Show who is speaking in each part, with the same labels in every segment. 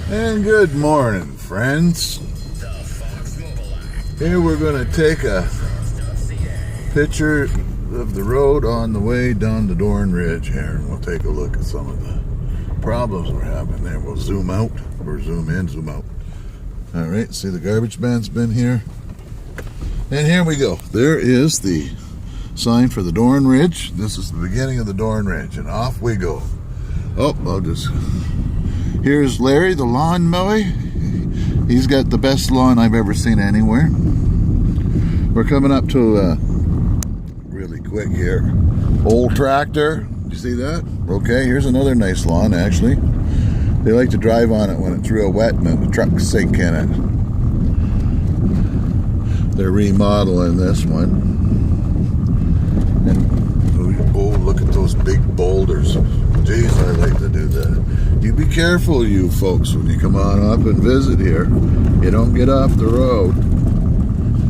Speaker 1: And good morning, friends. Here we're going to take a picture of the road on the way down the Dorn Ridge here, and we'll take a look at some of the problems we're having there. We'll zoom out, or zoom in, zoom out. All right, see the garbage man's been here. And here we go. There is the sign for the Dorn Ridge. This is the beginning of the Dorn Ridge, and off we go. Oh, here's Larry, the lawn mower. He's got the best lawn I've ever seen anywhere. We're coming up to really quick here. Old tractor. You see that? Okay, here's another nice lawn, actually. They like to drive on it when it's real wet and then the trucks sink in it. They're remodeling this one. And oh, look at those big boulders. Jeez, I like to do that. You be careful, you folks, when you come on up and visit here. You don't get off the road.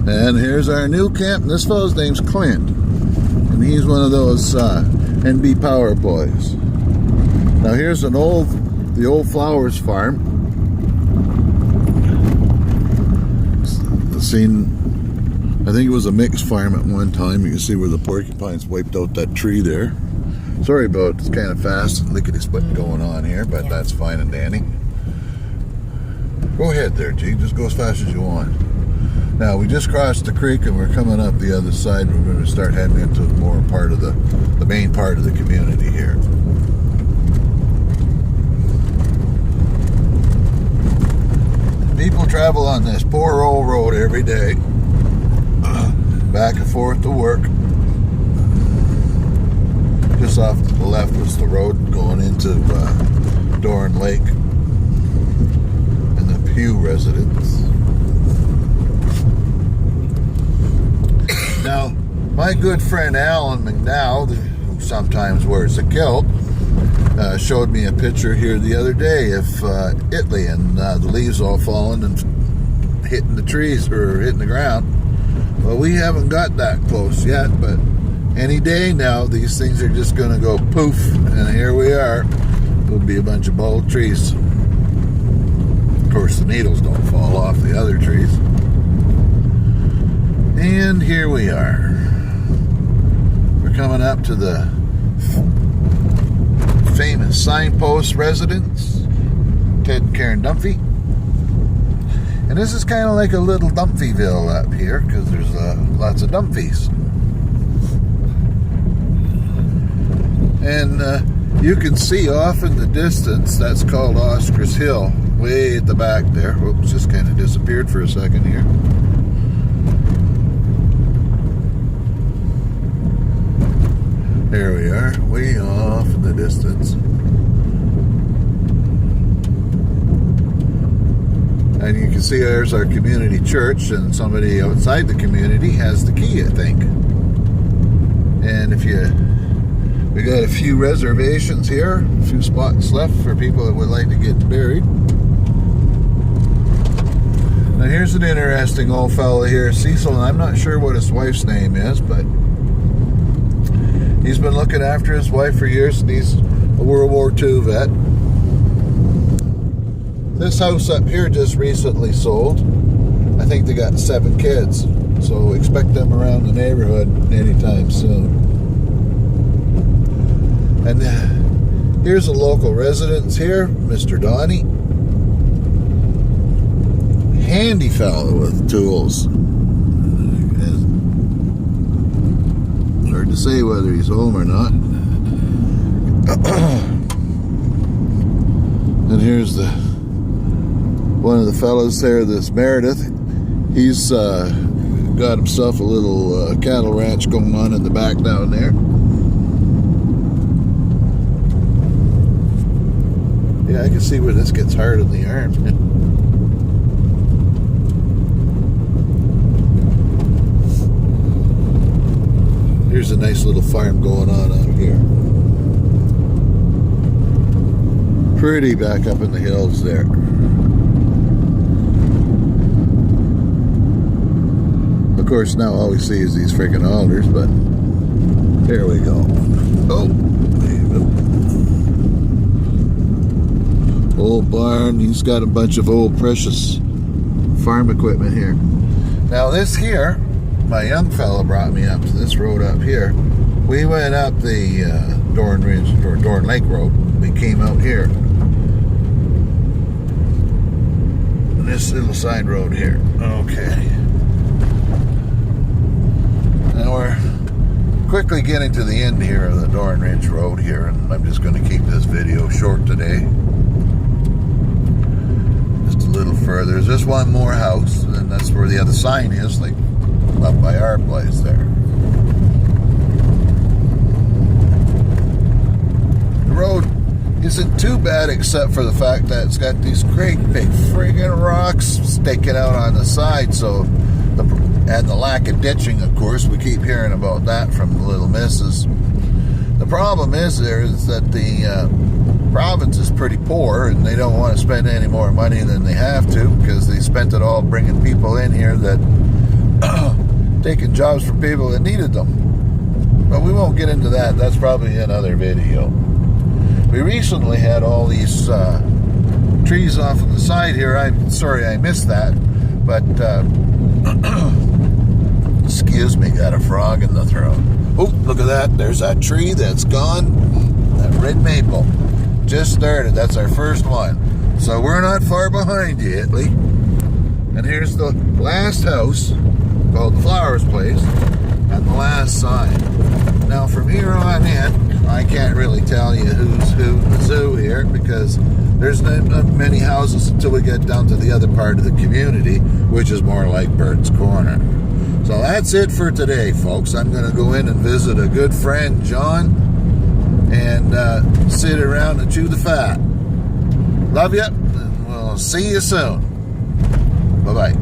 Speaker 1: And here's our new camp. This fellow's name's Clint. And he's one of those NB Power boys. Now here's the old Flowers farm. I think it was a mixed farm at one time. You can see where the porcupines wiped out that tree there. Sorry about it's kind of fast lickety-split going on here, but that's fine and dandy. Go ahead there, G. Just go as fast as you want. Now, we just crossed the creek and we're coming up the other side. We're going to start heading into more part of the main part of the community here. People travel on this poor old road every day, back and forth to work. Just off to the left was the road going into Dorn Lake and the Pew residence. Now, my good friend Alan McDowell, who sometimes wears a kilt, showed me a picture here the other day of Italy and the leaves all falling and hitting the trees or hitting the ground. Well, we haven't got that close yet, but any day now, these things are just going to go poof, and here we are. There'll be a bunch of bald trees. Of course, the needles don't fall off the other trees. And here we are. We're coming up to the famous signpost residence, Ted and Karen Dunphy. And this is kind of like a little Dunphyville up here, because there's lots of Dunphys. And you can see off in the distance, that's called Oscar's Hill, way at the back there. Oops, just kind of disappeared for a second here. There we are, way off in the distance. And you can see there's our community church, and somebody outside the community has the key, I think. And we got a few reservations here, a few spots left for people that would like to get buried. Now here's an interesting old fellow here, Cecil, and I'm not sure what his wife's name is, but he's been looking after his wife for years, and he's a World War II vet. This house up here just recently sold. I think they got 7 kids, so expect them around the neighborhood anytime soon. And here's a local residence here, Mr. Donnie. Handy fellow with tools. Hard to say whether he's home or not. And here's one of the fellows there, this Meredith. He's got himself a little cattle ranch going on in the back down there. Yeah, I can see where this gets hard on the arm. Here's a nice little farm going on out here. Pretty back up in the hills there. Of course, now all we see is these freaking alders, but here we go. Oh, Old barn. He's got a bunch of old precious farm equipment here. Now this here, my young fella brought me up to this road up here. We went up the Dorn Ridge or Dorn Lake Road. We came out here. This little side road here. Okay. Now we're quickly getting to the end here of the Dorn Ridge Road here, and I'm just going to keep this video short today. Just a little further. There's just one more house, and that's where the other sign is, like up by our place there. The road isn't too bad except for the fact that it's got these great big friggin' rocks sticking out on the side, so and the lack of ditching, of course. We keep hearing about that from the little missus. The problem is that the province is pretty poor, and they don't want to spend any more money than they have to, because they spent it all bringing people in here that taking jobs from people that needed them. But we won't get into that. That's probably another video. We recently had all these trees off on the side here. I'm sorry I missed that, but excuse me, got a frog in the throat. Oh, look at that. There's that tree that's gone. That red maple just started. That's our first one. So we're not far behind you, Italy. And here's the last house, called the Flowers Place, and the last sign. Now from here on in, I can't really tell you who's who in the zoo here, because there's not many houses until we get down to the other part of the community, which is more like Bird's Corner. So that's it for today, folks. I'm going to go in and visit a good friend, John, and sit around and chew the fat. Love you, and we'll see you soon. Bye-bye.